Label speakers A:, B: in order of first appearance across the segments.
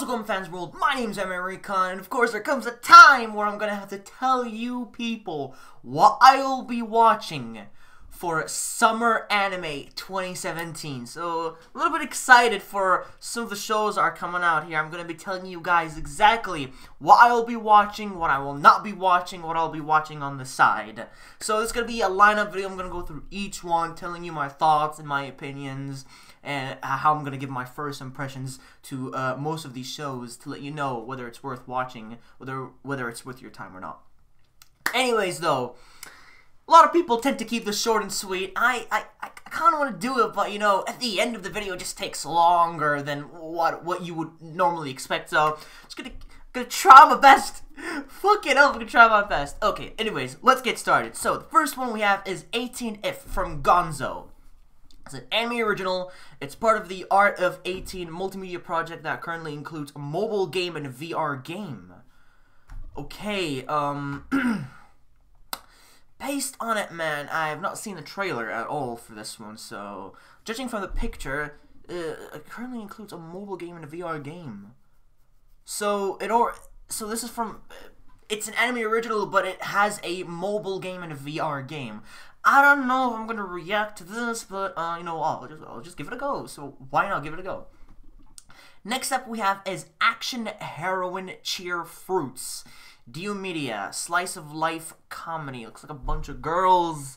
A: How's it going, fans world? My name's Anim3Recon, and of course there comes a time where I'm gonna have to tell you people what I'll be watching for Summer Anime 2017. So, a little bit excited for some of the shows that are coming out here. I'm gonna be telling you guys exactly what I'll be watching, what I will not be watching, what I'll be watching on the side. So, this is gonna be a lineup video. I'm gonna go through each one, telling you my thoughts and my opinions, and how I'm going to give my first impressions to most of these shows to let you know whether it's worth watching, whether it's worth your time or not. Anyways, though, a lot of people tend to keep this short and sweet. I kind of want to do it, but, you know, at the end of the video, it just takes longer than what you would normally expect, so I'm just gonna try my best. Fucking hell, I'm gonna try my best. Okay, anyways, let's get started. So, the first one we have is 18If from Gonzo. It's an anime original. It's part of the Art of 18 multimedia project that currently includes a mobile game and a VR game. Okay, based on it, man, I have not seen the trailer at all for this one, so judging from the picture, it currently includes a mobile game and a VR game. So this is from, it's an anime original, but it has a mobile game and a VR game. I don't know if I'm gonna react to this, but you know, I'll just give it a go. So why not give it a go? Next up, we have is Action Heroine Cheer Fruits. Dio Media, slice of life comedy. Looks like a bunch of girls.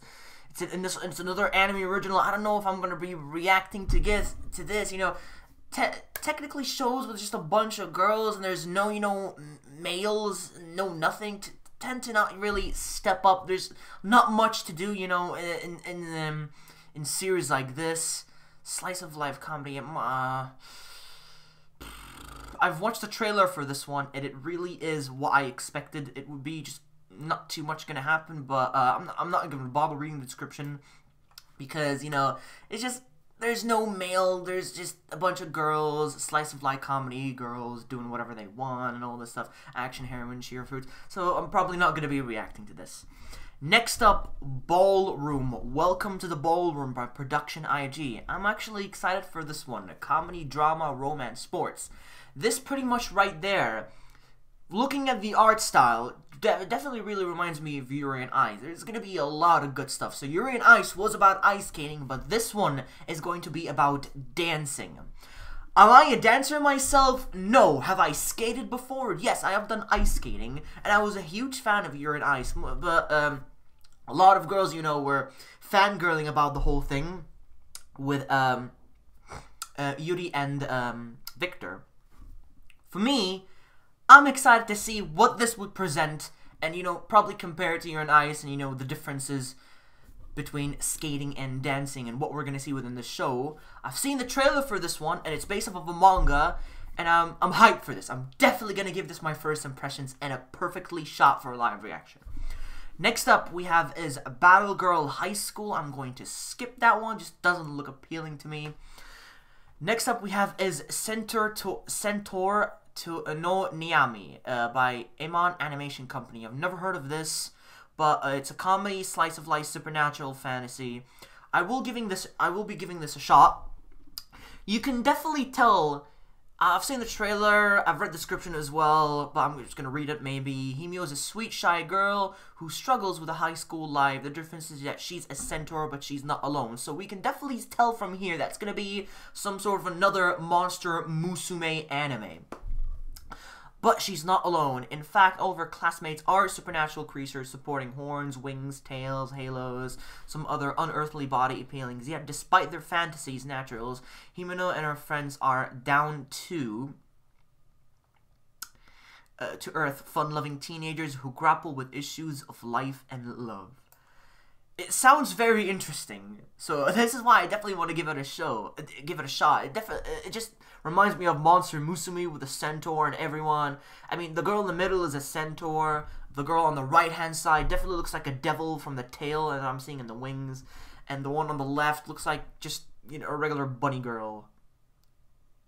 A: It's another anime original. I don't know if I'm gonna be reacting to this. You know, technically shows with just a bunch of girls and there's no, you know, males, no nothing. Tend to not really step up. There's not much to do, you know, in series like this. Slice of life comedy. I've watched the trailer for this one, and it really is what I expected it would be. Just not too much gonna happen, but I'm not gonna bother reading the description because, you know, it's just there's no male. There's just a bunch of girls, slice of life comedy, girls doing whatever they want and all this stuff. Action heroine, cheer fruits. So I'm probably not gonna be reacting to this. Next up, Ballroom. Welcome to the Ballroom by Production IG. I'm actually excited for this one. A comedy, drama, romance, sports. This pretty much right there, looking at the art style, definitely really reminds me of Yuri on Ice. There's going to be a lot of good stuff. So Yuri on Ice was about ice skating, but this one is going to be about dancing. Am I a dancer myself? No. Have I skated before? Yes, I have done ice skating, and I was a huge fan of Yuri on Ice. But a lot of girls, you know, were fangirling about the whole thing with Yuri and Victor. For me, I'm excited to see what this would present and, you know, probably compare it to Yuri on Ice and, you know, the differences between skating and dancing and what we're going to see within the show. I've seen the trailer for this one, and it's based off of a manga, and I'm hyped for this. I'm definitely going to give this my first impressions and a perfectly shot for a live reaction. Next up, we have is Battle Girl High School. I'm going to skip that one. Just doesn't look appealing to me. Next up, we have is Centaur no Niami by Amon Animation Company. I've never heard of this, but it's a comedy, slice of life, supernatural fantasy. I will be giving this a shot. You can definitely tell. I've seen the trailer, I've read the description as well, but I'm just gonna read it maybe. Himio is a sweet, shy girl who struggles with a high school life. The difference is that she's a centaur, but she's not alone. So we can definitely tell from here that's gonna be some sort of another monster musume anime. But she's not alone. In fact, all of her classmates are supernatural creatures supporting horns, wings, tails, halos, some other unearthly body appealings. Yet, despite their fantasies, naturals, Himeno and her friends are down to earth, fun-loving teenagers who grapple with issues of life and love. It sounds very interesting, so this is why I definitely want to give it a shot. It just reminds me of Monster Musume with a centaur and everyone. I mean, the girl in the middle is a centaur. The girl on the right-hand side definitely looks like a devil from the tail that I'm seeing in the wings. And the one on the left looks like just, you know, a regular bunny girl.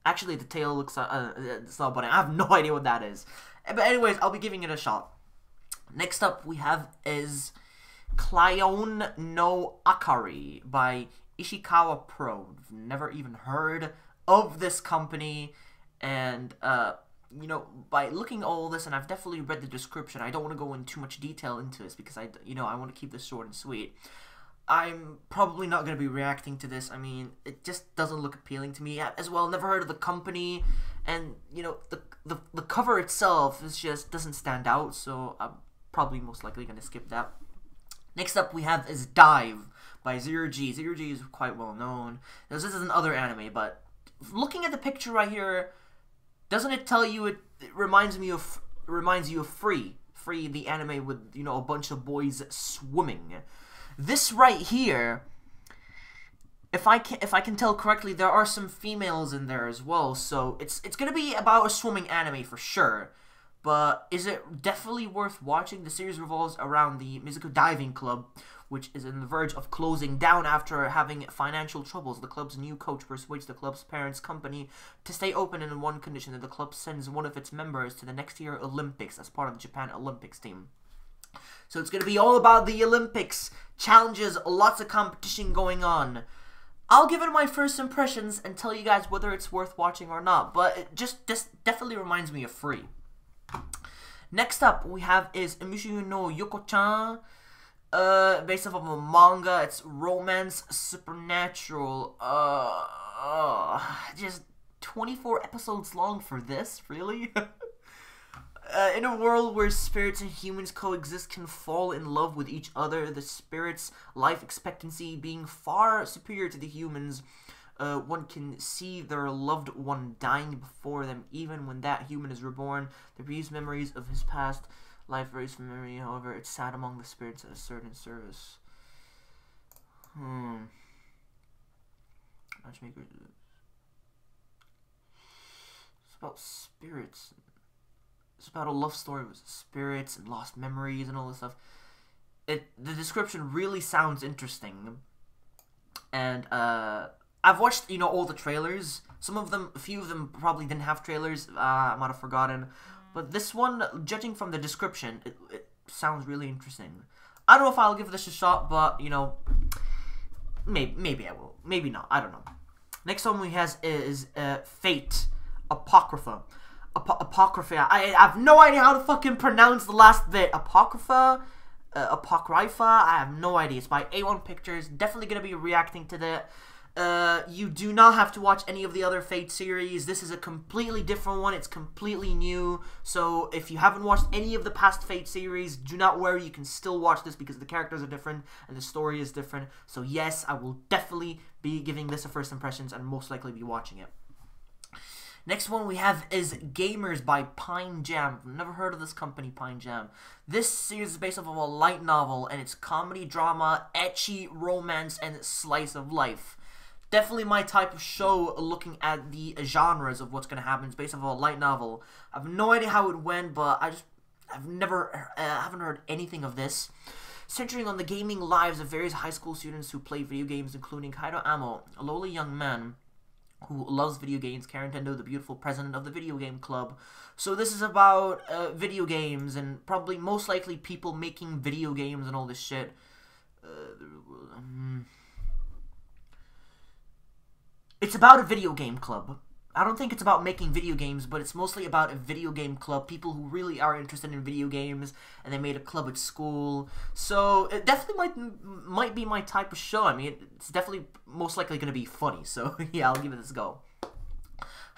A: Actually, the tail looks like, it's not a bunny. I have no idea what that is. But anyways, I'll be giving it a shot. Next up, we have is Cleanliness no Akari by Ishikawa Pro. Never even heard of this company, and you know, by looking at all this, and I've definitely read the description, I don't want to go in too much detail into this because I want to keep this short and sweet. I'm probably not going to be reacting to this. I mean, it just doesn't look appealing to me. As well, never heard of the company, and, you know, the cover itself just doesn't stand out, so I'm probably most likely going to skip that. Next up we have is Dive by Zero G. Zero G is quite well known. This is another anime, but looking at the picture right here, doesn't it tell you it reminds you of Free, the anime with, you know, a bunch of boys swimming. This right here, if I can tell correctly, there are some females in there as well, so it's gonna be about a swimming anime for sure. But is it definitely worth watching? The series revolves around the Mizuku Diving Club, which is on the verge of closing down after having financial troubles. The club's new coach persuades the club's parents' company to stay open in one condition, that the club sends one of its members to the next year Olympics as part of the Japan Olympics team. So it's going to be all about the Olympics, challenges, lots of competition going on. I'll give it my first impressions and tell you guys whether it's worth watching or not, but it just definitely reminds me of Free. Next up we have is Emushu no Yoko-chan, based off of a manga. It's romance supernatural. Just 24 episodes long for this, really? In a world where spirits and humans coexist, can fall in love with each other, the spirits' life expectancy being far superior to the humans', one can see their loved one dying before them, even when that human is reborn. The brief memories of his past life varies from memory, however, it's sad among the spirits at a certain service. Matchmaker. It's about spirits. It's about a love story with spirits and lost memories and all this stuff. The description really sounds interesting. And, I've watched, you know, all the trailers. A few of them probably didn't have trailers. I might have forgotten. But this one, judging from the description, it sounds really interesting. I don't know if I'll give this a shot, but, you know, maybe I will. Maybe not. I don't know. Next one we have is Fate, Apocrypha. Apocrypha. I have no idea how to fucking pronounce the last bit. Apocrypha? Apocrypha? I have no idea. It's by A1 Pictures. Definitely going to be reacting to that. You do not have to watch any of the other Fate series. This is a completely different one. It's completely new. So if you haven't watched any of the past Fate series, do not worry. You can still watch this because the characters are different and the story is different. So yes, I will definitely be giving this a first impressions and most likely be watching it. Next one we have is Gamers by Pine Jam. I've never heard of this company, Pine Jam. This series is based off of a light novel, and it's comedy, drama, ecchi, romance, and slice of life. Definitely my type of show, looking at the genres of what's going to happen. It's based off of a light novel. I have no idea how it went, but haven't heard anything of this. Centering on the gaming lives of various high school students who play video games, including Kaido Amo, a lowly young man who loves video games, Karintendo, the beautiful president of the video game club. So this is about video games, and probably most likely people making video games and all this shit. It's about a video game club. I don't think it's about making video games, but it's mostly about a video game club. People who really are interested in video games, and they made a club at school. So it definitely might be my type of show. I mean, it's definitely most likely going to be funny. So yeah, I'll give it this go.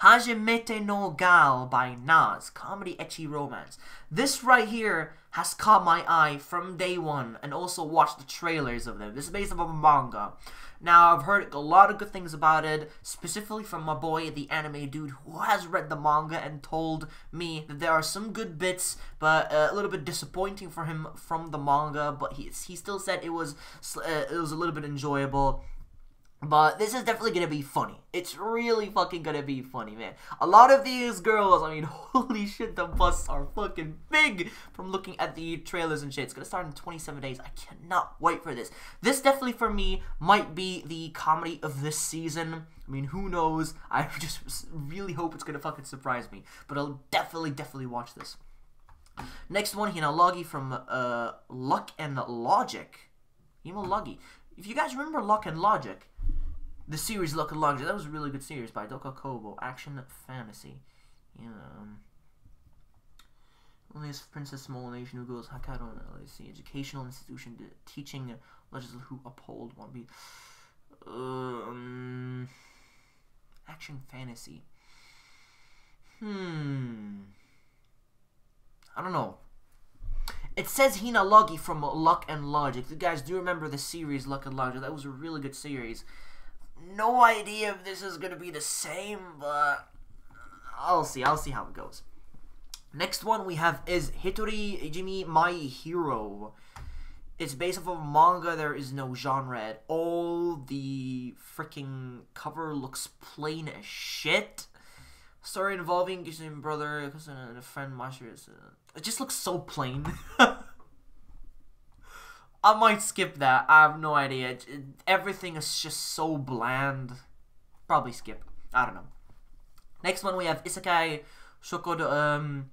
A: Hajimete no Gal by Nas, comedy ecchi romance. This right here has caught my eye from day one, and also watched the trailers of them. This is based on a manga. Now, I've heard a lot of good things about it, specifically from my boy, the anime dude, who has read the manga and told me that there are some good bits, but a little bit disappointing for him from the manga, but he still said it was a little bit enjoyable. But this is definitely going to be funny. It's really fucking going to be funny, man. A lot of these girls, I mean, holy shit, the busts are fucking big from looking at the trailers and shit. It's going to start in 27 days. I cannot wait for this. This definitely, for me, might be the comedy of this season. I mean, who knows? I just really hope it's going to fucking surprise me. But I'll definitely watch this. Next one, Hinalogi from Luck and Logic. Hinalogi. If you guys remember Luck and Logic, the series Luck and Logic, that was a really good series by Doka Kobo. Action fantasy. Yeah. Only as Princess Small Nation who goes Hakado and LAC educational institution teaching legislators who uphold want to be action fantasy. I don't know. It says Hina Logi from Luck and Logic. You guys do remember the series Luck and Logic? That was a really good series. No idea if this is gonna be the same, but I'll see. I'll see how it goes. Next one we have is Hitori Ijimi My Hero. It's based off of a manga. There is no genre at all. The freaking cover looks plain as shit. Story involving Gishin brother, cousin, and a friend. It just looks so plain. I might skip that. I have no idea. Everything is just so bland. Probably skip. I don't know. Next one we have Isekai Shokudou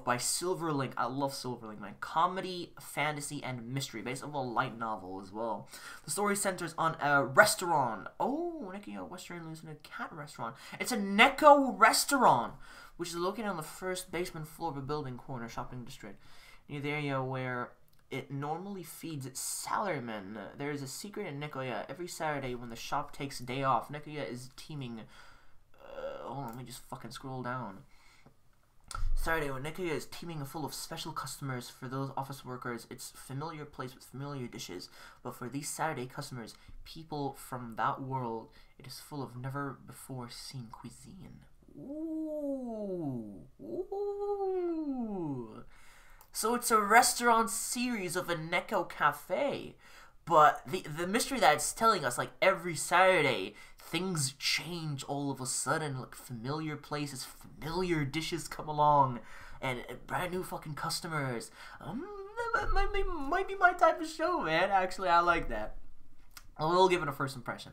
A: by Silverlink. I love Silverlink, man. Comedy, fantasy, and mystery, based on a light novel as well. The story centers on a restaurant. Oh, Neko Western Illusion, a cat restaurant. It's a Neko restaurant, which is located on the first basement floor of a building corner shopping district, near the area where it normally feeds its salarymen. There is a secret in Nekoya. Every Saturday when the shop takes a day off, Nekoya is teeming. Hold on, let me just fucking scroll down. Saturday when Nekoya is teeming full of special customers. For those office workers, it's a familiar place with familiar dishes. But for these Saturday customers, people from that world, it is full of never-before-seen cuisine. Ooh. Ooh. So it's a restaurant series of a Neko cafe. But the mystery that it's telling us, like, every Saturday, things change all of a sudden. Like, familiar places, familiar dishes come along, and brand new fucking customers. That might be my type of show, man. Actually, I like that. I will give it a first impression.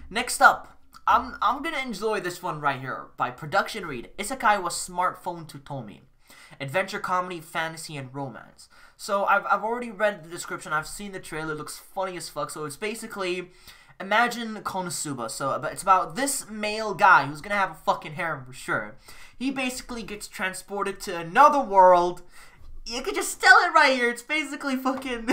A: Next up, I'm gonna enjoy this one right here. By production read, Isekai was Smartphone to Tomi. Adventure, comedy, fantasy, and romance. So I've already read the description. I've seen the trailer. It looks funny as fuck. So it's basically, imagine Konosuba. So but it's about this male guy who's gonna have a fucking harem for sure. He basically gets transported to another world. You could just tell it right here. It's basically fucking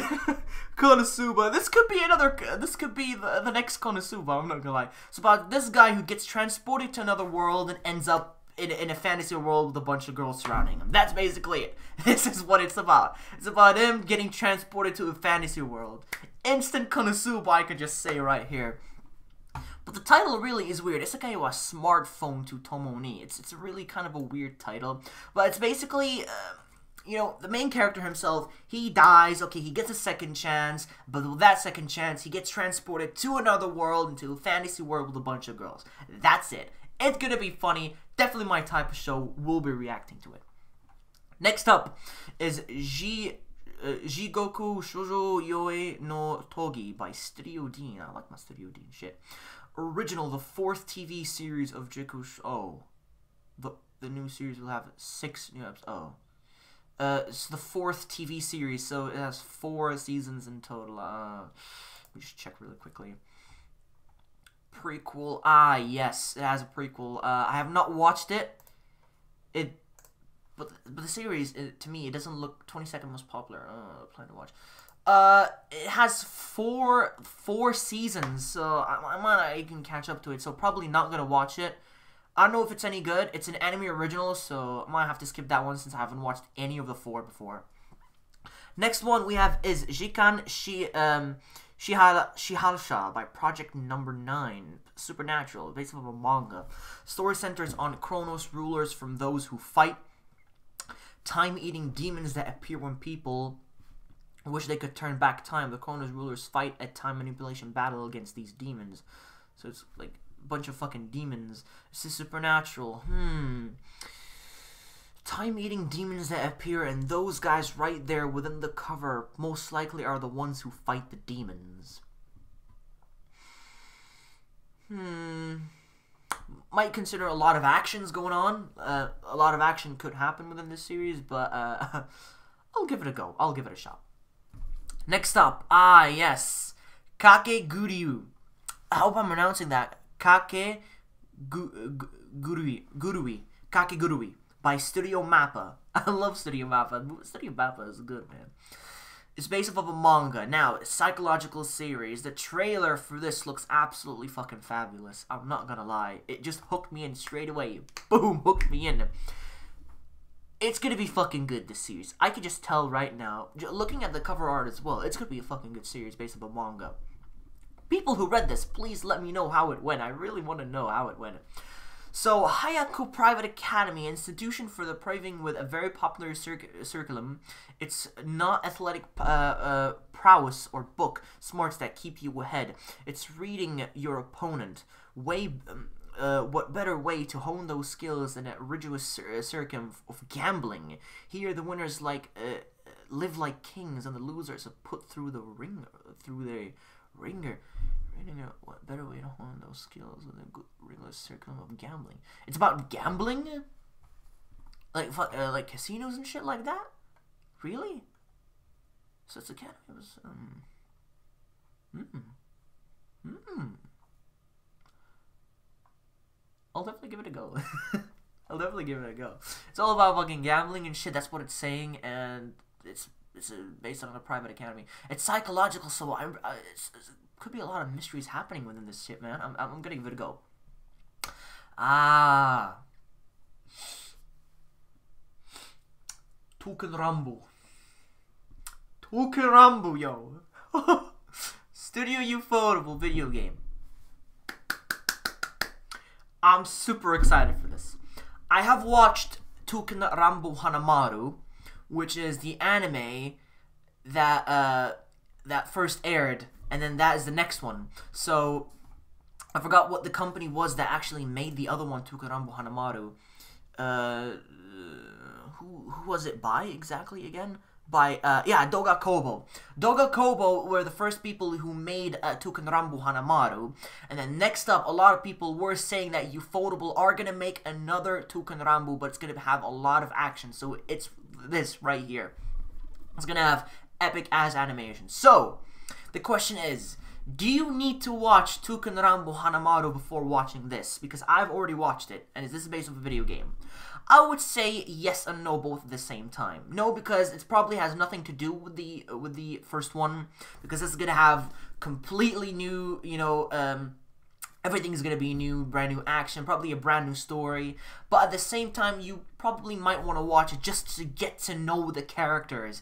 A: Konosuba. This could be another. This could be the next Konosuba. I'm not gonna lie. It's about this guy who gets transported to another world and ends up in a fantasy world with a bunch of girls surrounding him. That's basically it. This is what it's about. It's about him getting transported to a fantasy world. Instant Konosuba, I could just say right here. But the title really is weird. Isekai wa Smartphone to Tomo ni. It's really kind of a weird title. But it's basically, you know, the main character himself, he dies. Okay, he gets a second chance. But with that second chance, he gets transported to another world, into a fantasy world with a bunch of girls. That's it. It's gonna be funny. Definitely my type of show. We'll be reacting to it. Next up is Jigoku Shoujo Yoe no Togi by Studio Dean. I like my Studio Dean shit. Original, the 4th TV series of Jigoku. Oh, the new series will have 6 new episodes. Oh, it's the 4th TV series, so it has 4 seasons in total. Let me just check really quickly. Prequel. Ah, yes, it has a prequel. I have not watched it. But the series, to me, it doesn't look 22nd most popular. Plan to watch. It has 4 seasons, so I can catch up to it. So probably not gonna watch it. I don't know if it's any good. It's an anime original, so I might have to skip that one since I haven't watched any of the 4 before. Next one we have is Jikan Shiharsha by Project Number 9. Supernatural, based on a manga. Story centers on Chronos rulers from those who fight time-eating demons that appear when people wish they could turn back time. The Chronos rulers fight a time manipulation battle against these demons. So it's like a bunch of fucking demons. This is supernatural. Time-eating demons that appear, and those guys right there within the cover most likely are the ones who fight the demons. Might consider a lot of actions going on. A lot of action could happen within this series, but I'll give it a go. I'll give it a shot. Next up, yes, Kakegurui. I hope I'm pronouncing that. Kakegurui. Kakegurui. by Studio Mappa. I love Studio Mappa. Studio Mappa is good, man. It's based off of a manga. Now, psychological series. The trailer for this looks absolutely fucking fabulous. I'm not gonna lie. It just hooked me in straight away. Boom, hooked me in. It's gonna be fucking good, this series. I can just tell right now, looking at the cover art as well, it's gonna be a fucking good series based off a manga. People who read this, please let me know how it went. I really want to know how it went. So, Hayaku Private Academy, institution for the priving with a very popular curriculum. It's not athletic prowess or book smarts that keep you ahead. It's reading your opponent. What better way to hone those skills than a rigorous circum of gambling? Here, the winners live like kings, and the losers are put through the ringer. What better way to hone those skills than a rigorous circle of gambling? It's about gambling, like casinos and shit like that. Really? So it's academy was I'll definitely give it a go. I'll definitely give it a go. It's all about fucking gambling and shit. That's what it's saying, and it's based on a private academy. It's psychological, so could be a lot of mysteries happening within this shit, man. I'm gonna give it a go. Touken Ranbu. Touken Ranbu, yo. Studio Ufotable video game. I'm super excited for this. I have watched Touken Ranbu Hanamaru, which is the anime that that first aired, and then that is the next one. So I forgot what the company was that actually made the other one, Touken Ranbu Hanamaru. Who was it by exactly again? By Doga Kobo. Doga Kobo were the first people who made Touken Ranbu Hanamaru, and then next up, a lot of people were saying that Ufotable are gonna make another Touken Ranbu, but it's gonna have a lot of action. So it's this right here. It's gonna have epic ass animation. So the question is, do you need to watch Touken Ranbu Hanamaru before watching this? Because I've already watched it, and this is based on a video game. I would say yes and no both at the same time. No, because it probably has nothing to do with the first one, because this is gonna have completely new, everything's gonna be new, brand new action, probably a brand new story. But at the same time, you probably might want to watch it just to get to know the characters.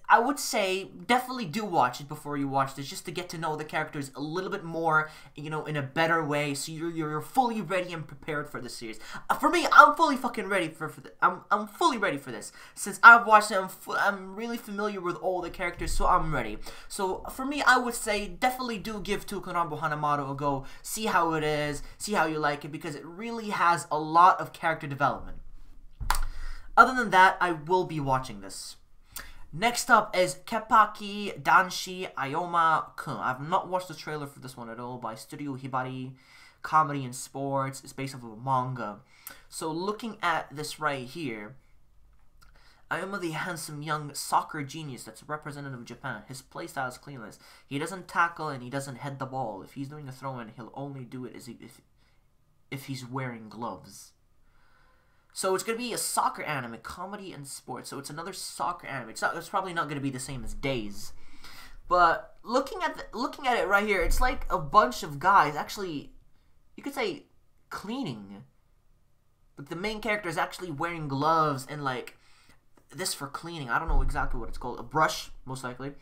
A: I would say definitely do watch it before you watch this, just to get to know the characters a little bit more, in a better way, so you're fully ready and prepared for the series. For me, I'm fully fucking ready for I'm fully ready for this. Since I've watched it, I'm really familiar with all the characters, so I'm ready. So for me, I would say definitely do give Touken Ranbu Hanamaru a go, see how it is, see how you like it, because it really has a lot of character development. Other than that, I will be watching this. Next up is Keppeki Danshi Aoyama-kun. I've not watched the trailer for this one at all, by Studio Hibari, comedy and sports. It's based off of a manga. So looking at this right here, Aoyama, the handsome young soccer genius that's a representative of Japan. His playstyle is cleanliness. He doesn't tackle and he doesn't head the ball. If he's doing a throw-in, he'll only do it if he's wearing gloves. So it's going to be a soccer anime, comedy and sports. So it's another soccer anime. It's probably not going to be the same as Days. But looking at it right here, it's like a bunch of guys actually, you could say, cleaning. But the main character is actually wearing gloves and like this for cleaning. I don't know exactly what it's called. A brush, most likely.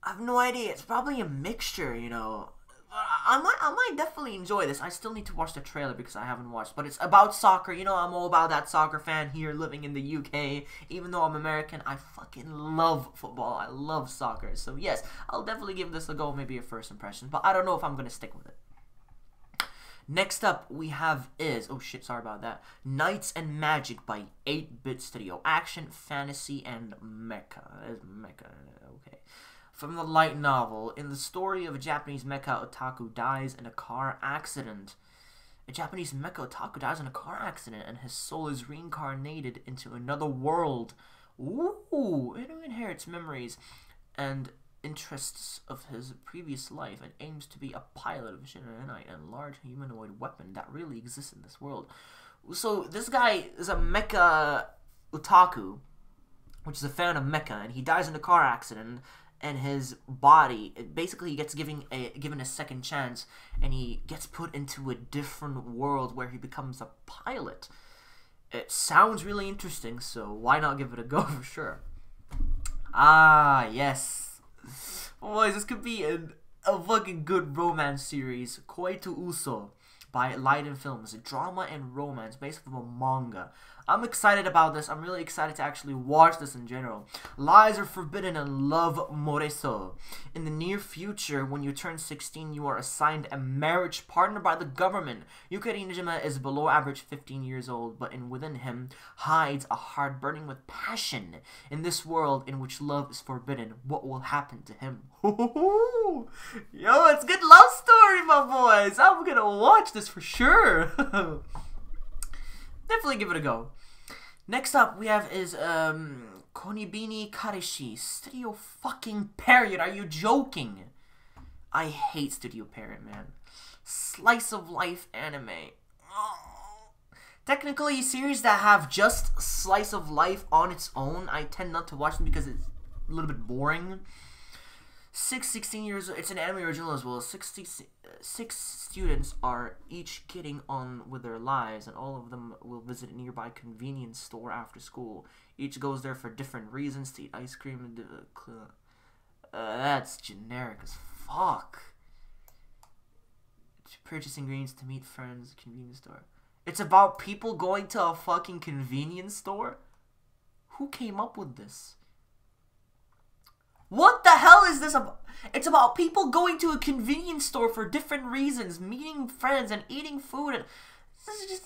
A: I have no idea. It's probably a mixture, I might definitely enjoy this. I still need to watch the trailer because I haven't watched. But it's about soccer. I'm all about that soccer fan here living in the UK. Even though I'm American, I fucking love football. I love soccer. So yes, I'll definitely give this a go. Maybe a first impression. But I don't know if I'm going to stick with it. Next up we have oh shit, sorry about that. Knights and Magic by 8-Bit Studio. Action, fantasy, and mecha. Okay. From the light novel, in the story of a Japanese mecha otaku dies in a car accident. A Japanese mecha otaku dies in a car accident and his soul is reincarnated into another world. Ooh, it inherits memories and interests of his previous life and aims to be a pilot of a Knight and a large humanoid weapon that really exists in this world. So this guy is a mecha otaku, which is a fan of mecha, and he dies in a car accident, and his body, basically he gets given a second chance, and he gets put into a different world where he becomes a pilot. It sounds really interesting, so why not give it a go for sure. Ah, yes. Boys, this could be a fucking good romance series. Koitu Uso by Leiden Films. Drama and romance based on a manga. I'm excited about this. I'm really excited to actually watch this in general. Lies are forbidden and love moreso. In the near future, when you turn 16, you are assigned a marriage partner by the government. Yukari Nijima is below average 15 years old, but within him hides a heart burning with passion. In this world in which love is forbidden, what will happen to him? Yo, it's a good love story, my boys. I'm gonna watch this for sure. Definitely give it a go. Next up, we have is Konibini Kareshi. Studio fucking Period. Are you joking? I hate Studio Period, man. Slice of life anime. Oh. Technically, series that have just slice of life on its own, I tend not to watch them because it's a little bit boring. 16 years old. It's an anime original as well. 6 students are each getting on with their lives, and all of them will visit a nearby convenience store after school. Each goes there for different reasons, to eat ice cream and that's generic as fuck. To purchase ingredients to meet friends at a convenience store. It's about people going to a fucking convenience store? Who came up with this? What the hell is this about? It's about people going to a convenience store for different reasons, meeting friends and eating food. And this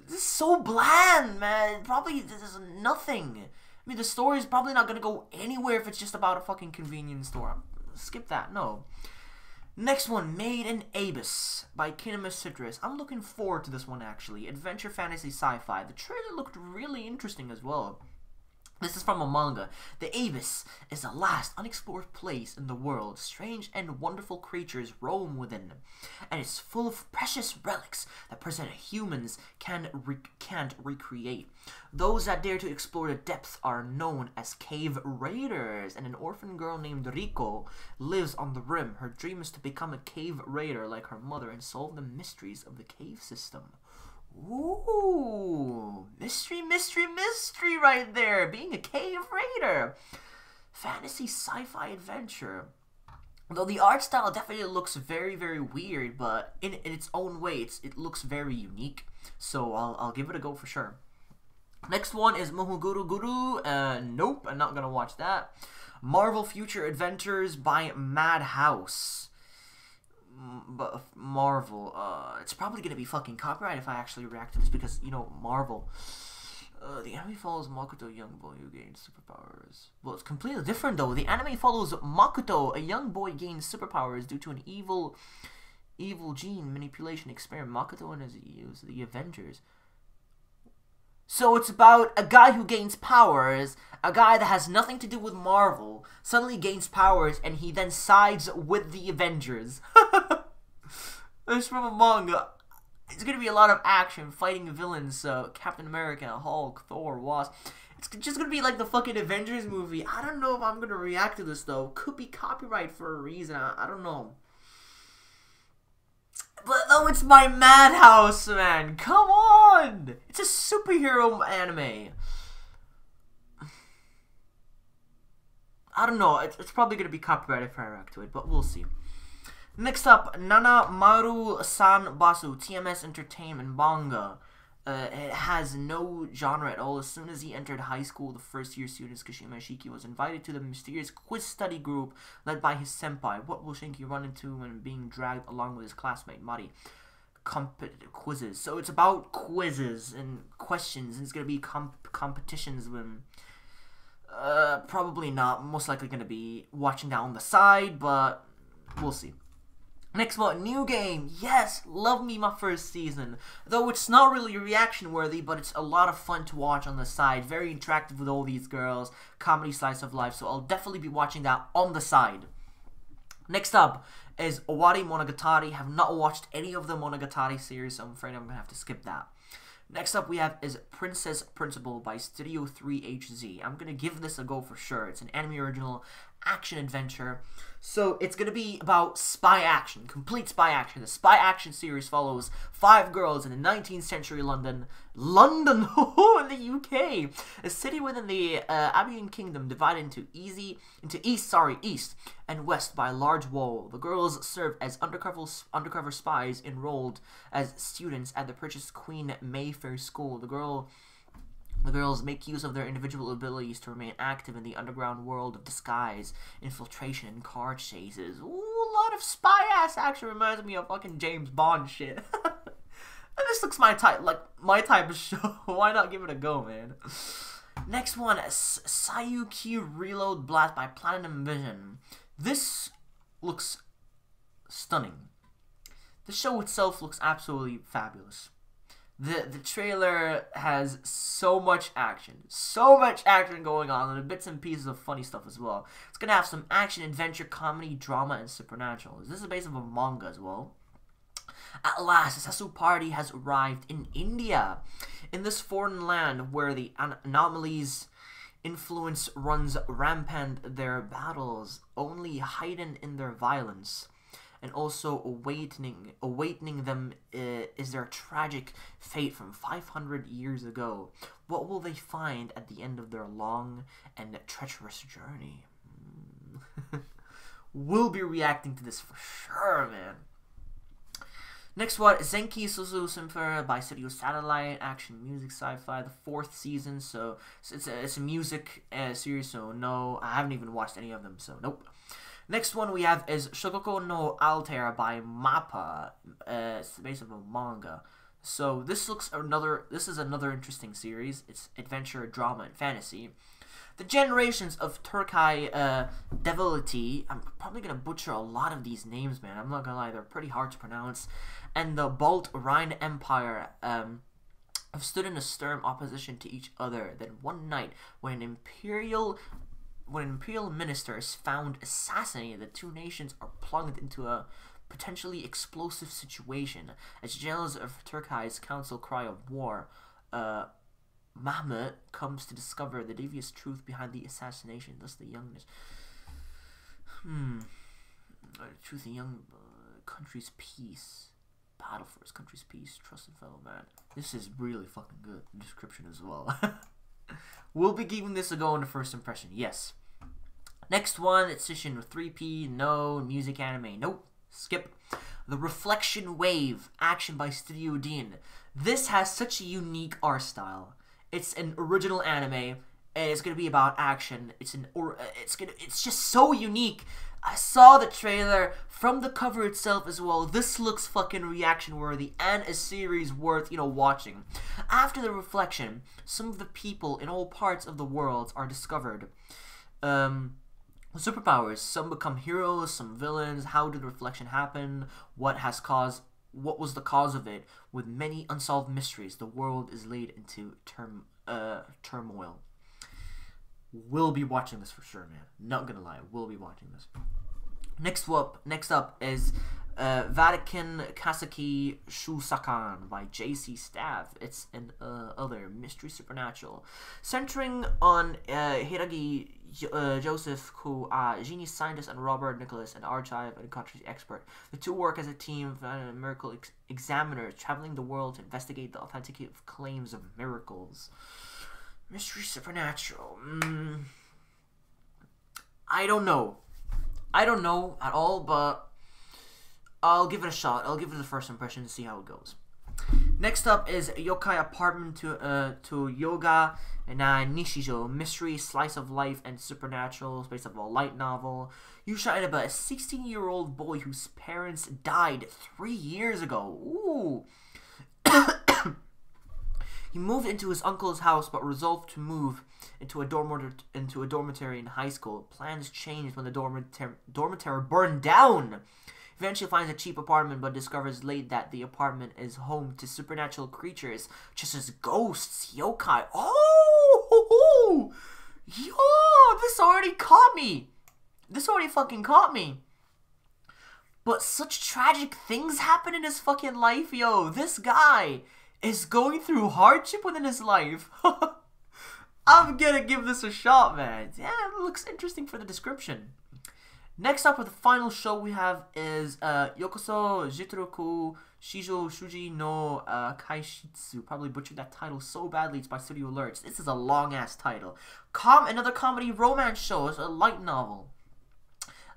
A: is so bland, man. Probably this is nothing. I mean, the story is probably not gonna go anywhere if it's just about a fucking convenience store. Skip that. No. Next one, Made in Abyss by Kinema Citrus. I'm looking forward to this one actually. Adventure, fantasy, sci-fi. The trailer looked really interesting as well. This is from a manga. The Abyss is the last unexplored place in the world. Strange and wonderful creatures roam within, and it's full of precious relics that present humans can't recreate. Those that dare to explore the depths are known as cave raiders, and an orphan girl named Riko lives on the rim. Her dream is to become a cave raider like her mother and solve the mysteries of the cave system. Ooh, mystery, mystery, mystery right there. Being a cave raider. Fantasy, sci-fi adventure. Though the art style definitely looks very, very weird, but in its own way, it looks very unique. So I'll give it a go for sure. Next one is Mohuguru Guru. Nope, I'm not gonna watch that. Marvel Future Adventures by Madhouse. But Marvel, it's probably gonna be fucking copyright if I actually react to this because, you know, Marvel. The anime follows Makoto, a young boy who gains superpowers. Well, it's completely different though. The anime follows Makoto, a young boy gains superpowers due to an evil gene manipulation experiment. Makoto and his the Avengers. So it's about a guy who gains powers, a guy that has nothing to do with Marvel, suddenly gains powers, and he then sides with the Avengers. It's from a manga. It's gonna be a lot of action, fighting villains, Captain America, Hulk, Thor, Wasp. It's just gonna be like the fucking Avengers movie. I don't know if I'm gonna react to this though. Could be copyright for a reason, I don't know. But no, it's my Madhouse, man. Come on! It's a superhero anime. I don't know. It's probably going to be copyrighted if I react to it, but we'll see. Next up, Nana Maru San Basu, TMS Entertainment manga. It has no genre at all. As soon as he entered high school, the first-year student Kashima Shiki was invited to the mysterious quiz study group led by his senpai. What will Shinki run into when being dragged along with his classmate Mari? Competitive quizzes. So it's about quizzes and questions, and it's gonna be competitions with probably not. Most likely gonna be watching that on the side, but we'll see. Next one, new game. Yes, love me my first season. Though it's not really reaction worthy, but it's a lot of fun to watch on the side. Very interactive with all these girls. Comedy slice of life, so I'll definitely be watching that on the side. Next up is Owari Monogatari. Have not watched any of the Monogatari series, so I'm afraid I'm going to have to skip that. Next up we have is Princess Principal by Studio 3HZ. I'm gonna give this a go for sure. It's an anime original action adventure. So it's gonna be about spy action, complete spy action. The spy action series follows 5 girls in the 19th century London, in the UK, a city within the Abian Kingdom divided into east and west by a large wall. The girls serve as undercover spies enrolled as students at the Princess Queen Mayfair School. The girls make use of their individual abilities to remain active in the underground world of disguise, infiltration, and car chases. Ooh, a lot of spy-ass action. Reminds me of fucking James Bond shit. And this looks my type of show. Why not give it a go, man? Next one, Sayuki Reload Blast by Platinum Vision. This looks stunning. The show itself looks absolutely fabulous. The trailer has so much action going on, and bits and pieces of funny stuff as well. It's gonna have some action, adventure, comedy, drama, and supernatural. This is based on a manga as well. At last, the Sasu party has arrived in India. In this foreign land where the anomalies influence runs rampant, their battles only heighten in their violence. And also awaiting them is their tragic fate from 500 years ago. What will they find at the end of their long and treacherous journey? We'll be reacting to this for sure, man. Next one, Zenki Suzu Symphony by Studio Satellite, action, music, sci-fi, the 4th season. So it's a music series, so no, I haven't even watched any of them, so nope. Next one we have is Shoukoku no Altair by MAPPA. It's based on a manga. So this is another interesting series. It's adventure, drama, and fantasy. The generations of Turkai Devility, I'm probably gonna butcher a lot of these names, man. I'm not gonna lie, they're pretty hard to pronounce. And the Balt Rhine Empire have stood in a stern opposition to each other. Then one night, when an imperial minister is found assassinated, the two nations are plunged into a potentially explosive situation. As generals of Turkai's council cry of war, Mahmud comes to discover the devious truth behind the assassination, thus the youngness. Truth in young country's peace. Battle for his country's peace. Trust and fellow man. This is really fucking good. The description as well. We'll be giving this a go in the first impression. Yes. Next one, it's Session 3P. No. Music anime. Nope. Skip. The Reflection Wave. Action by Studio Dean. This has such a unique art style. It's an original anime, and it's gonna be about action. It's just so unique. I saw the trailer from the cover itself as well. This looks fucking reaction worthy and a series worth, watching. After the reflection, some of the people in all parts of the world are discovered. Superpowers. Some become heroes, some villains. How did the reflection happen? What was the cause of it? With many unsolved mysteries, the world is laid into turmoil. We'll be watching this for sure, man. Not gonna lie, we'll be watching this. Next up is Vatican Kiseki Chousakan by J.C. Staff. It's an other mystery supernatural. Centering on Hiragi Joseph, who genius scientist, and Robert Nicholas, an archive and country expert. The two work as a team of miracle examiners traveling the world to investigate the authenticity of claims of miracles. Mystery supernatural. I don't know at all, but I'll give it a shot. I'll give it a first impression to see how it goes. Next up is Yokai Apartment to Yoga and Nishijo. Mystery, slice of life, and supernatural. It's based on a light novel. You shine about a 16-year-old boy whose parents died 3 years ago. Ooh. He moved into his uncle's house, but resolved to move into a dormitory in high school. Plans changed when the dormitory burned down. Eventually finds a cheap apartment, but discovers late that the apartment is home to supernatural creatures, such as ghosts, yokai. Oh! Yo! This already caught me! This already fucking caught me! But such tragic things happen in his fucking life, yo! This guy is going through hardship within his life. I'm gonna give this a shot, man. Yeah, it looks interesting for the description. Next up, with the final show we have is Yokoso Jitoroku Shijo Shuji no Kaishitsu. Probably butchered that title so badly, it's by Studio Alerts. This is a long-ass title. Another comedy romance show. It's a light novel.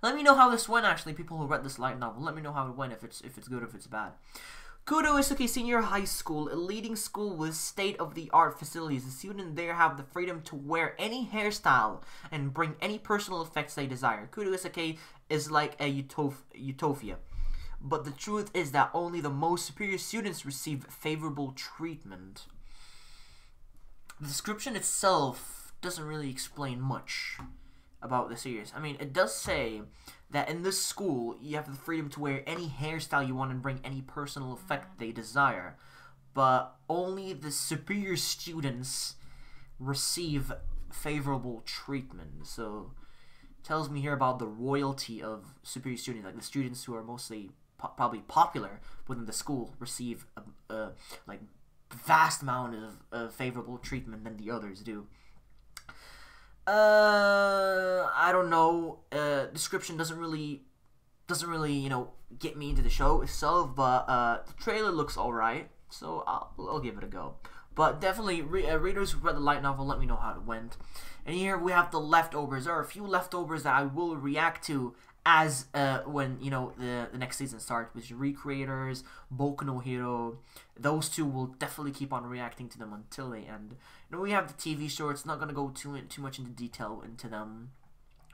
A: Let me know how this went, actually, people who read this light novel. Let me know how it went, if it's good or if it's bad. Kudo Isuke Senior High School, a leading school with state-of-the-art facilities. The students there have the freedom to wear any hairstyle and bring any personal effects they desire. Kudo Isuke is like a utopia. But the truth is that only the most superior students receive favorable treatment. The description itself doesn't really explain much about the series. I mean, it does say that in this school, you have the freedom to wear any hairstyle you want and bring any personal effect they desire. But only the superior students receive favorable treatment. So, it tells me here about the royalty of superior students. Like, the students who are mostly probably popular within the school receive like vast amount of favorable treatment than the others do. I don't know. Description doesn't really, you know, get me into the show itself. But the trailer looks alright, so I'll give it a go. But definitely, readers who read the light novel, let me know how it went. And here we have the leftovers. There are a few leftovers that I will react to as when, you know, the next season starts, which is Recreators, Boku no Hero. Those two will definitely keep on reacting to them until they end. You know, we have the TV shorts. Not gonna go too much into detail into them.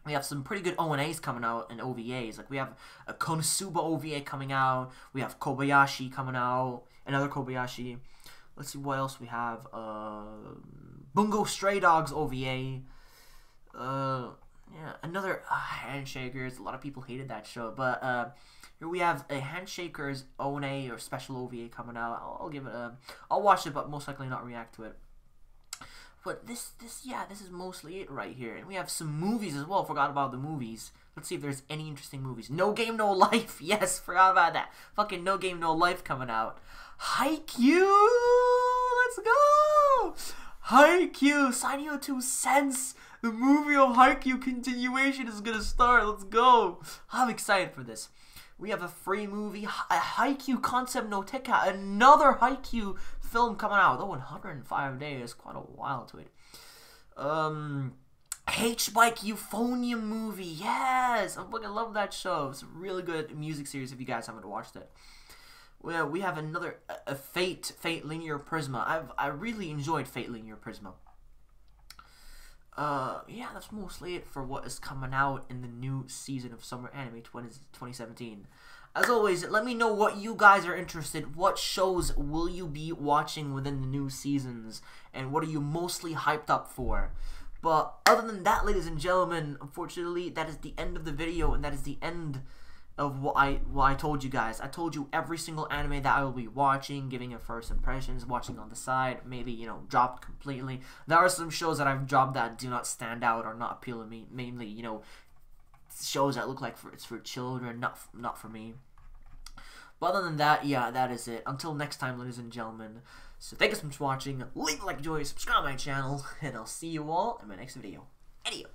A: We have some pretty good ONAs coming out and OVAs. Like, we have a Konosuba OVA coming out. We have Kobayashi coming out. Another Kobayashi. Let's see what else we have. Bungo Stray Dogs OVA. Yeah, another Handshakers. A lot of people hated that show, but here we have a Handshakers ONA or special OVA coming out. I'll give it a. I'll watch it, but most likely not react to it. But this is mostly it right here. And we have some movies as well. Forgot about the movies. Let's see if there's any interesting movies. No Game, No Life. Yes, forgot about that. Fucking No Game, No Life coming out. Haikyuu! Let's go! Haikyuu! Sign you 2 cents! The movie of Haikyuu continuation is gonna start. Let's go! I'm excited for this. We have a free movie, a Haikyuu Concept no Tekka, another Haikyuu film coming out. Oh, 105 days, quite a while to it. H-Bike Euphonium movie, yes! I fucking love that show. It's a really good music series if you guys haven't watched it. Well, we have another Fate Linear Prisma. I really enjoyed Fate Linear Prisma. Yeah, that's mostly it for what is coming out in the new season of Summer Anime 2017. As always, let me know what you guys are interested. What shows will you be watching within the new seasons? And what are you mostly hyped up for? But other than that, ladies and gentlemen, unfortunately, that is the end of the video. And that is the end of what I told you guys. I told you every single anime that I will be watching, giving it first impressions, watching on the side, maybe, you know, dropped completely. There are some shows that I've dropped that do not stand out or not appeal to me, mainly, you know, shows that look like it's for children, not for me. But other than that, yeah, that is it. Until next time, ladies and gentlemen. So thank you so much for watching. Leave a like, enjoy, subscribe to my channel, and I'll see you all in my next video. Adios.